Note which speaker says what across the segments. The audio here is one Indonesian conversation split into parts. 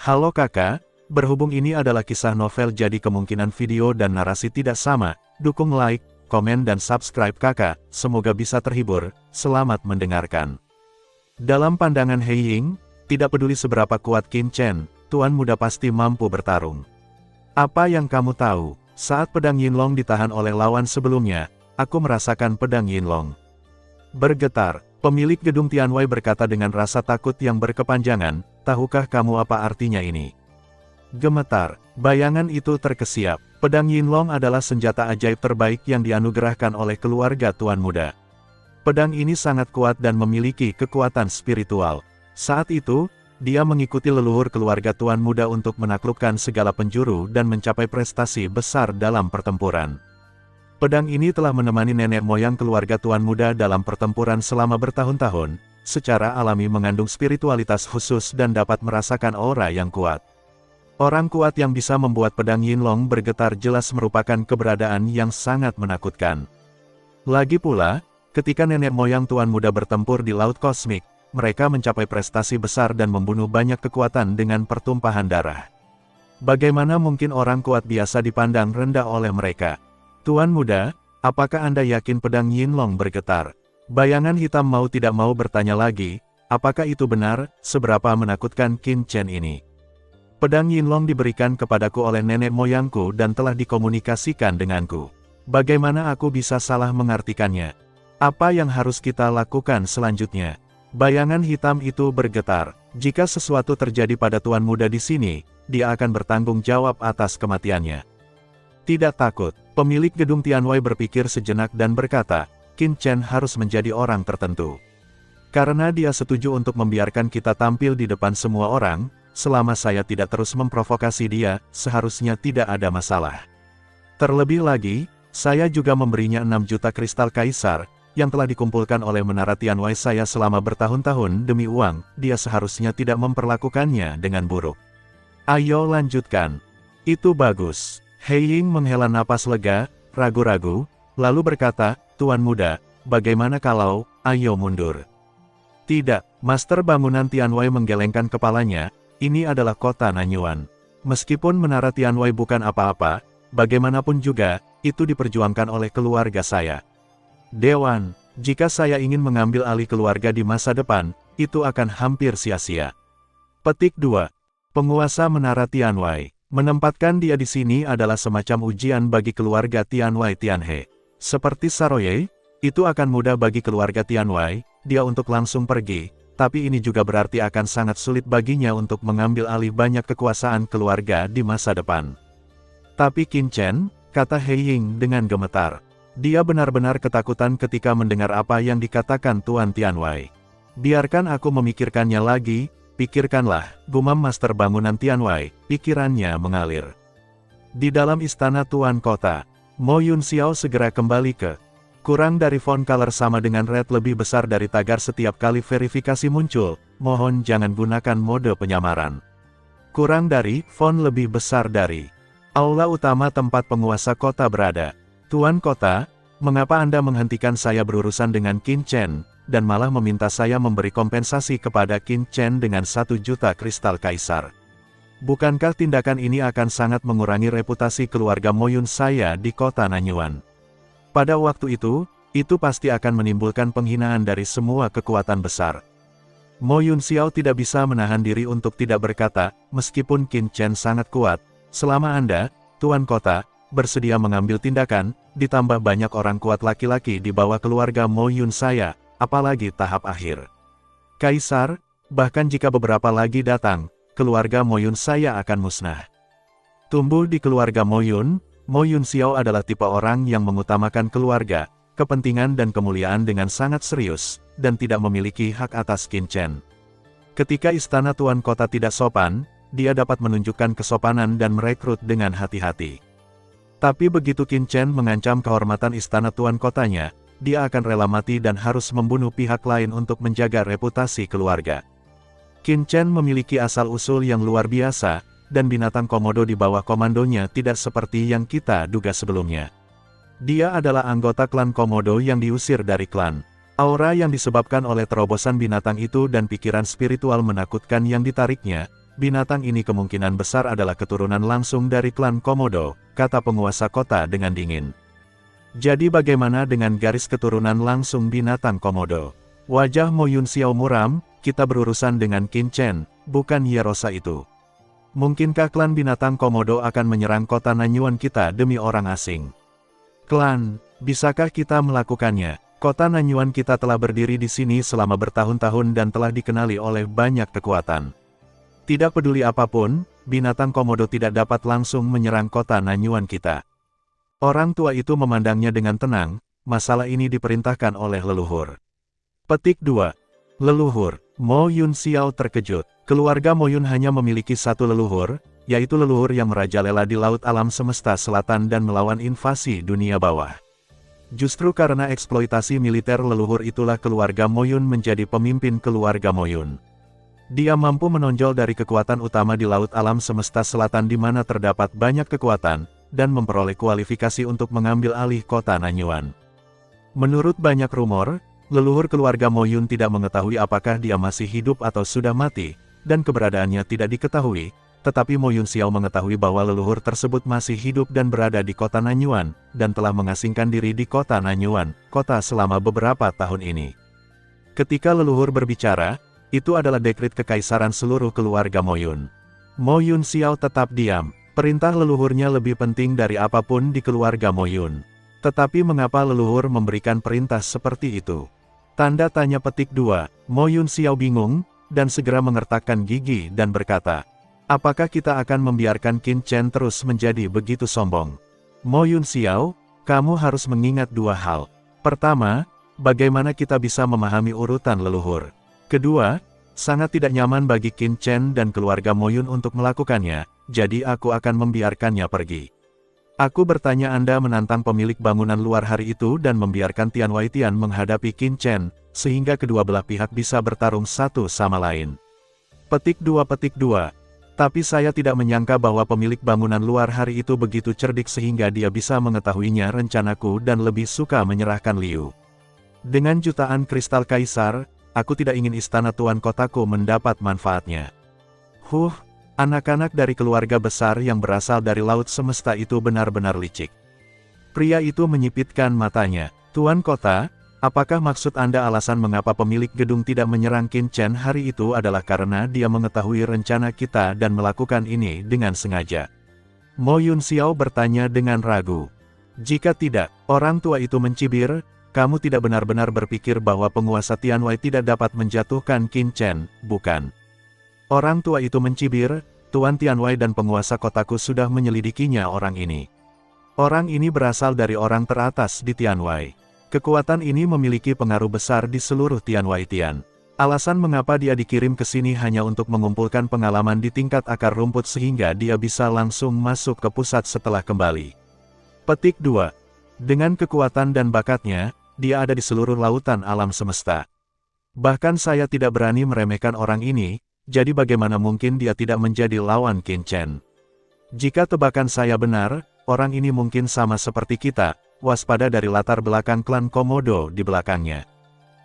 Speaker 1: Halo kakak, berhubung ini adalah kisah novel jadi kemungkinan video dan narasi tidak sama, dukung like, komen dan subscribe kakak, semoga bisa terhibur, selamat mendengarkan. Dalam pandangan He Ying, tidak peduli seberapa kuat Qin Chen, tuan muda pasti mampu bertarung. Apa yang kamu tahu, saat pedang Yinlong ditahan oleh lawan sebelumnya, aku merasakan pedang Yinlong bergetar. Pemilik gedung Tianwei berkata dengan rasa takut yang berkepanjangan, tahukah kamu apa artinya ini? Gemetar, bayangan itu terkesiap. Pedang Yinlong adalah senjata ajaib terbaik yang dianugerahkan oleh keluarga tuan muda. Pedang ini sangat kuat dan memiliki kekuatan spiritual. Saat itu, dia mengikuti leluhur keluarga tuan muda untuk menaklukkan segala penjuru dan mencapai prestasi besar dalam pertempuran. Pedang ini telah menemani nenek moyang keluarga tuan muda dalam pertempuran selama bertahun-tahun, secara alami mengandung spiritualitas khusus dan dapat merasakan aura yang kuat. Orang kuat yang bisa membuat pedang Yinlong bergetar jelas merupakan keberadaan yang sangat menakutkan. Lagi pula, ketika nenek moyang tuan muda bertempur di Laut Kosmik, mereka mencapai prestasi besar dan membunuh banyak kekuatan dengan pertumpahan darah. Bagaimana mungkin orang kuat biasa dipandang rendah oleh mereka? Tuan muda, apakah Anda yakin pedang Yinlong bergetar? Bayangan hitam mau tidak mau bertanya lagi, apakah itu benar, seberapa menakutkan Qin Chen ini? Pedang Yinlong diberikan kepadaku oleh nenek moyangku dan telah dikomunikasikan denganku. Bagaimana aku bisa salah mengartikannya? Apa yang harus kita lakukan selanjutnya? Bayangan hitam itu bergetar. Jika sesuatu terjadi pada tuan muda di sini, dia akan bertanggung jawab atas kematiannya. Tidak takut, pemilik gedung Tianwei berpikir sejenak dan berkata, Qin Chen harus menjadi orang tertentu. Karena dia setuju untuk membiarkan kita tampil di depan semua orang, selama saya tidak terus memprovokasi dia, seharusnya tidak ada masalah. Terlebih lagi, saya juga memberinya 6 juta kristal kaisar, yang telah dikumpulkan oleh menara Tianwei saya selama bertahun-tahun demi uang, dia seharusnya tidak memperlakukannya dengan buruk. Ayo lanjutkan. Itu bagus. He Ying menghela napas lega, ragu-ragu, lalu berkata, Tuan muda, bagaimana kalau, ayo mundur. Tidak, Master Bangunan Tianwei menggelengkan kepalanya, ini adalah kota Nanyuan. Meskipun menara Tianwei bukan apa-apa, bagaimanapun juga, itu diperjuangkan oleh keluarga saya. Dewan, jika saya ingin mengambil alih keluarga di masa depan, itu akan hampir sia-sia. Petik 2. Penguasa menara Tianwei. Menempatkan dia di sini adalah semacam ujian bagi keluarga Tianwei Tianhe. Seperti Saroye, itu akan mudah bagi keluarga Tianwei, dia untuk langsung pergi, tapi ini juga berarti akan sangat sulit baginya untuk mengambil alih banyak kekuasaan keluarga di masa depan. Tapi Qin Chen, kata He Ying dengan gemetar. Dia benar-benar ketakutan ketika mendengar apa yang dikatakan Tuan Tianwei. Biarkan aku memikirkannya lagi. Pikirkanlah, gumam Master Bangunan Tianwei, pikirannya mengalir. Di dalam istana Tuan Kota, Mo Yun Xiao segera kembali ke. Kurang dari font color sama dengan red lebih besar dari tagar setiap kali verifikasi muncul, mohon jangan gunakan mode penyamaran. Kurang dari, font lebih besar dari. Aula utama tempat penguasa kota berada. Tuan Kota, mengapa Anda menghentikan saya berurusan dengan Qin Chen? Dan malah meminta saya memberi kompensasi kepada Qin Chen dengan 1 juta kristal kaisar. Bukankah tindakan ini akan sangat mengurangi reputasi keluarga Mo Yun saya di kota Nanyuan? Pada waktu itu pasti akan menimbulkan penghinaan dari semua kekuatan besar. Mo Yun Xiao tidak bisa menahan diri untuk tidak berkata, meskipun Qin Chen sangat kuat, selama Anda, Tuan Kota, bersedia mengambil tindakan, ditambah banyak orang kuat laki-laki di bawah keluarga Mo Yun saya, apalagi tahap akhir. Kaisar, bahkan jika beberapa lagi datang, keluarga Mo Yun saya akan musnah. Tumbuh di keluarga Mo Yun Xiao adalah tipe orang yang mengutamakan keluarga, kepentingan dan kemuliaan dengan sangat serius, dan tidak memiliki hak atas Qin Chen. Ketika istana Tuan Kota tidak sopan, dia dapat menunjukkan kesopanan dan merekrut dengan hati-hati. Tapi begitu Qin Chen mengancam kehormatan istana Tuan Kotanya, dia akan rela mati dan harus membunuh pihak lain untuk menjaga reputasi keluarga. Qin Chen memiliki asal-usul yang luar biasa, dan binatang komodo di bawah komandonya tidak seperti yang kita duga sebelumnya. Dia adalah anggota klan komodo yang diusir dari klan. Aura yang disebabkan oleh terobosan binatang itu dan pikiran spiritual menakutkan yang ditariknya, binatang ini kemungkinan besar adalah keturunan langsung dari klan Komodo, kata penguasa kota dengan dingin. Jadi bagaimana dengan garis keturunan langsung binatang Komodo? Wajah Mo Yun Xiao muram, kita berurusan dengan Qin Chen, bukan Yerosa itu. Mungkinkah klan binatang Komodo akan menyerang kota Nanyuan kita demi orang asing? Klan, bisakah kita melakukannya? Kota Nanyuan kita telah berdiri di sini selama bertahun-tahun dan telah dikenali oleh banyak kekuatan. Tidak peduli apapun, binatang Komodo tidak dapat langsung menyerang kota Nanyuan kita. Orang tua itu memandangnya dengan tenang, masalah ini diperintahkan oleh leluhur. Petik 2. Leluhur. Mo Yun Xiao terkejut. Keluarga Mo Yun hanya memiliki satu leluhur, yaitu leluhur yang merajalela di laut alam semesta selatan dan melawan invasi dunia bawah. Justru karena eksploitasi militer leluhur itulah keluarga Mo Yun menjadi pemimpin keluarga Mo Yun. Dia mampu menonjol dari kekuatan utama di laut alam semesta selatan di mana terdapat banyak kekuatan, dan memperoleh kualifikasi untuk mengambil alih kota Nanyuan. Menurut banyak rumor, leluhur keluarga Mo Yun tidak mengetahui apakah dia masih hidup atau sudah mati, dan keberadaannya tidak diketahui, tetapi Mo Yun Xiao mengetahui bahwa leluhur tersebut masih hidup dan berada di kota Nanyuan, dan telah mengasingkan diri di kota Nanyuan, kota selama beberapa tahun ini. Ketika leluhur berbicara, itu adalah dekret kekaisaran seluruh keluarga Mo Yun. Mo Yun Xiao tetap diam, perintah leluhurnya lebih penting dari apapun di keluarga Mo Yun. Tetapi mengapa leluhur memberikan perintah seperti itu? Tanda tanya petik 2, Mo Yun Xiao bingung, dan segera mengertakkan gigi dan berkata, apakah kita akan membiarkan Qin Chen terus menjadi begitu sombong? Mo Yun Xiao, kamu harus mengingat dua hal. Pertama, bagaimana kita bisa memahami urutan leluhur? Kedua, sangat tidak nyaman bagi Qin Chen dan keluarga Mo Yun untuk melakukannya, jadi aku akan membiarkannya pergi. Aku bertanya Anda menantang pemilik bangunan luar hari itu dan membiarkan Tian Waitian menghadapi Qin Chen, sehingga kedua belah pihak bisa bertarung satu sama lain. Petik 2. Tapi saya tidak menyangka bahwa pemilik bangunan luar hari itu begitu cerdik sehingga dia bisa mengetahuinya rencanaku dan lebih suka menyerahkan Liu. Dengan jutaan kristal kaisar, aku tidak ingin istana tuan kotaku mendapat manfaatnya. Anak-anak dari keluarga besar yang berasal dari laut semesta itu benar-benar licik. Pria itu menyipitkan matanya. Tuan kota, apakah maksud Anda alasan mengapa pemilik gedung tidak menyerang Qin Chen hari itu adalah karena dia mengetahui rencana kita dan melakukan ini dengan sengaja? Mo Yun Xiao bertanya dengan ragu. Jika tidak, orang tua itu mencibir, kamu tidak benar-benar berpikir bahwa penguasa Tianwei tidak dapat menjatuhkan Qin Chen, bukan? Orang tua itu mencibir, Tuan Tianwei dan penguasa kotaku sudah menyelidikinya orang ini. Orang ini berasal dari orang teratas di Tianwei. Kekuatan ini memiliki pengaruh besar di seluruh Tianwei Tian. Alasan mengapa dia dikirim ke sini hanya untuk mengumpulkan pengalaman di tingkat akar rumput sehingga dia bisa langsung masuk ke pusat setelah kembali. Petik 2. Dengan kekuatan dan bakatnya, dia ada di seluruh lautan alam semesta. Bahkan saya tidak berani meremehkan orang ini, jadi bagaimana mungkin dia tidak menjadi lawan Qin Chen? Jika tebakan saya benar, orang ini mungkin sama seperti kita, waspada dari latar belakang klan Komodo di belakangnya.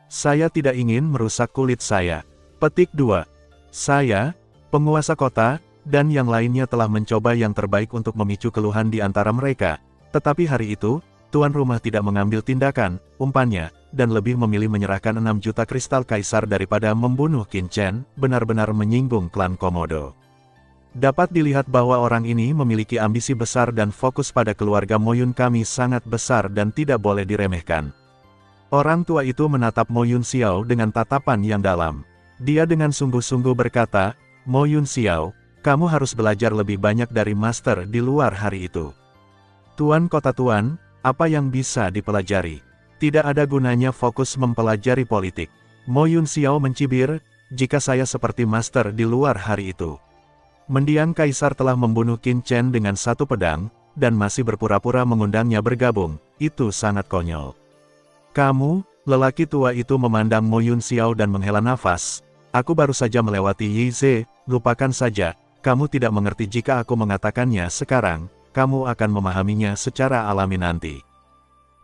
Speaker 1: Saya tidak ingin merusak kulit saya. Petik 2. Saya, penguasa kota, dan yang lainnya telah mencoba yang terbaik untuk memicu keluhan di antara mereka, tetapi hari itu, tuan rumah tidak mengambil tindakan, umpannya, dan lebih memilih menyerahkan 6 juta kristal kaisar daripada membunuh Qin Chen, benar-benar menyinggung klan Komodo. Dapat dilihat bahwa orang ini memiliki ambisi besar dan fokus pada keluarga Mo Yun kami sangat besar dan tidak boleh diremehkan. Orang tua itu menatap Mo Yun Xiao dengan tatapan yang dalam. Dia dengan sungguh-sungguh berkata, Mo Yun Xiao, kamu harus belajar lebih banyak dari master di luar hari itu. Tuan kota tuan, apa yang bisa dipelajari? Tidak ada gunanya fokus mempelajari politik. Mo Yun Xiao mencibir, jika saya seperti master di luar hari itu. Mendiang kaisar telah membunuh Qin Chen dengan satu pedang, dan masih berpura-pura mengundangnya bergabung, itu sangat konyol. Kamu, lelaki tua itu memandang Mo Yun Xiao dan menghela nafas, aku baru saja melewati Yi Ze, lupakan saja, kamu tidak mengerti jika aku mengatakannya sekarang, kamu akan memahaminya secara alami nanti.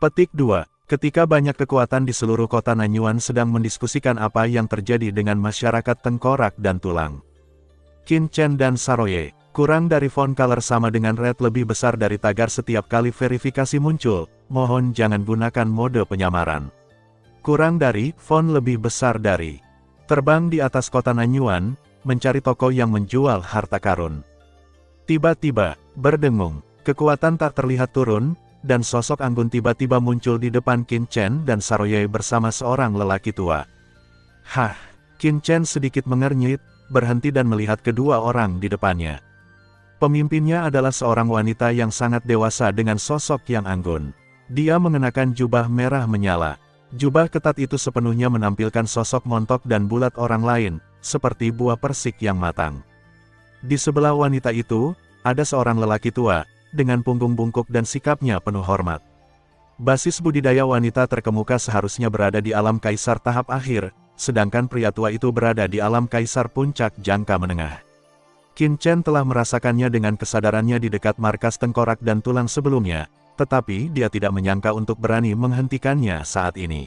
Speaker 1: Petik 2. Ketika banyak kekuatan di seluruh kota Nanyuan sedang mendiskusikan apa yang terjadi dengan masyarakat tengkorak dan tulang. Qin Chen dan Saroye. Kurang dari font color sama dengan red lebih besar dari tagar setiap kali verifikasi muncul. Mohon jangan gunakan mode penyamaran. Kurang dari, font lebih besar dari. Terbang di atas kota Nanyuan, mencari toko yang menjual harta karun. Tiba-tiba, berdengung, kekuatan tak terlihat turun, dan sosok anggun tiba-tiba muncul di depan Qin Chen dan Saroye bersama seorang lelaki tua. Hah, Qin Chen sedikit mengernyit, berhenti dan melihat kedua orang di depannya. Pemimpinnya adalah seorang wanita yang sangat dewasa dengan sosok yang anggun. Dia mengenakan jubah merah menyala. Jubah ketat itu sepenuhnya menampilkan sosok montok dan bulat orang lain, seperti buah persik yang matang. Di sebelah wanita itu, ada seorang lelaki tua, dengan punggung bungkuk dan sikapnya penuh hormat. Basis budidaya wanita terkemuka seharusnya berada di alam kaisar tahap akhir, sedangkan pria tua itu berada di alam kaisar puncak jangka menengah. Qin Chen telah merasakannya dengan kesadarannya di dekat markas tengkorak dan tulang sebelumnya, tetapi dia tidak menyangka untuk berani menghentikannya saat ini.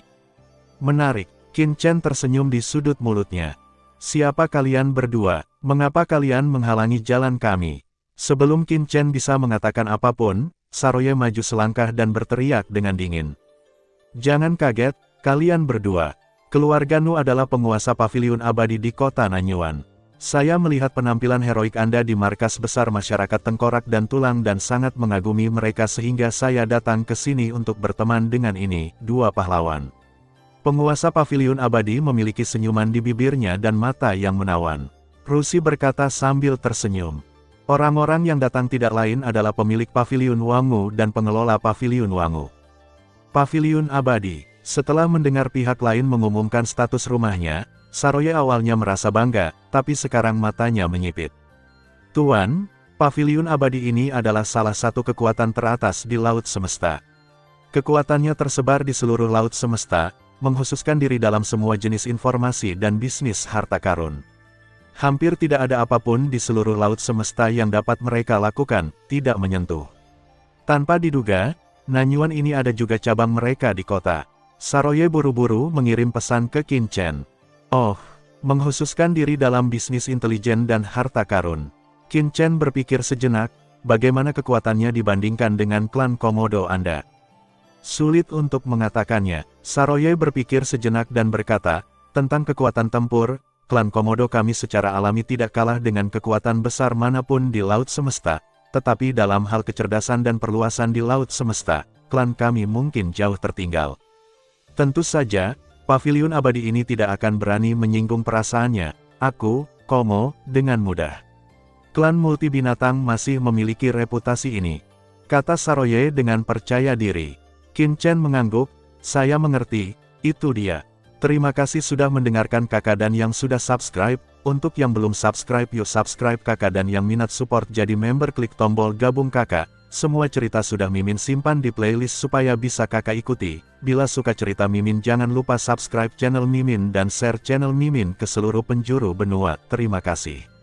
Speaker 1: Menarik, Qin Chen tersenyum di sudut mulutnya. Siapa kalian berdua? Mengapa kalian menghalangi jalan kami? Sebelum Qin Chen bisa mengatakan apapun, Saroye maju selangkah dan berteriak dengan dingin. Jangan kaget, kalian berdua. Keluarga Nu adalah penguasa paviliun abadi di kota Nanyuan. Saya melihat penampilan heroik Anda di markas besar masyarakat tengkorak dan tulang dan sangat mengagumi mereka sehingga saya datang ke sini untuk berteman dengan ini, dua pahlawan. Penguasa paviliun abadi memiliki senyuman di bibirnya dan mata yang menawan. Rusi berkata sambil tersenyum. Orang-orang yang datang tidak lain adalah pemilik paviliun Wangu dan pengelola paviliun Wangu. Paviliun abadi. Setelah mendengar pihak lain mengumumkan status rumahnya, Saroye awalnya merasa bangga, tapi sekarang matanya menyipit. Tuan, paviliun abadi ini adalah salah satu kekuatan teratas di Laut Semesta. Kekuatannya tersebar di seluruh Laut Semesta, menghususkan diri dalam semua jenis informasi dan bisnis harta karun. Hampir tidak ada apapun di seluruh Laut Semesta yang dapat mereka lakukan, tidak menyentuh. Tanpa diduga, Nanyuan ini ada juga cabang mereka di kota. Saroye buru-buru mengirim pesan ke Qin Chen. Oh, menghususkan diri dalam bisnis intelijen dan harta karun. Qin Chen berpikir sejenak, bagaimana kekuatannya dibandingkan dengan klan Komodo Anda. Sulit untuk mengatakannya, Saroye berpikir sejenak dan berkata, tentang kekuatan tempur, klan Komodo kami secara alami tidak kalah dengan kekuatan besar manapun di Laut Semesta, tetapi dalam hal kecerdasan dan perluasan di Laut Semesta, klan kami mungkin jauh tertinggal. Tentu saja, paviliun abadi ini tidak akan berani menyinggung perasaannya, aku, Komo, dengan mudah. Klan multi binatang masih memiliki reputasi ini, kata Saroye dengan percaya diri. Qin Chen mengangguk, saya mengerti, itu dia. Terima kasih sudah mendengarkan kakak dan yang sudah subscribe, untuk yang belum subscribe yuk subscribe kakak dan yang minat support jadi member klik tombol gabung kakak. Semua cerita sudah Mimin simpan di playlist supaya bisa kakak ikuti. Bila suka cerita Mimin jangan lupa subscribe channel Mimin dan share channel Mimin ke seluruh penjuru benua. Terima kasih.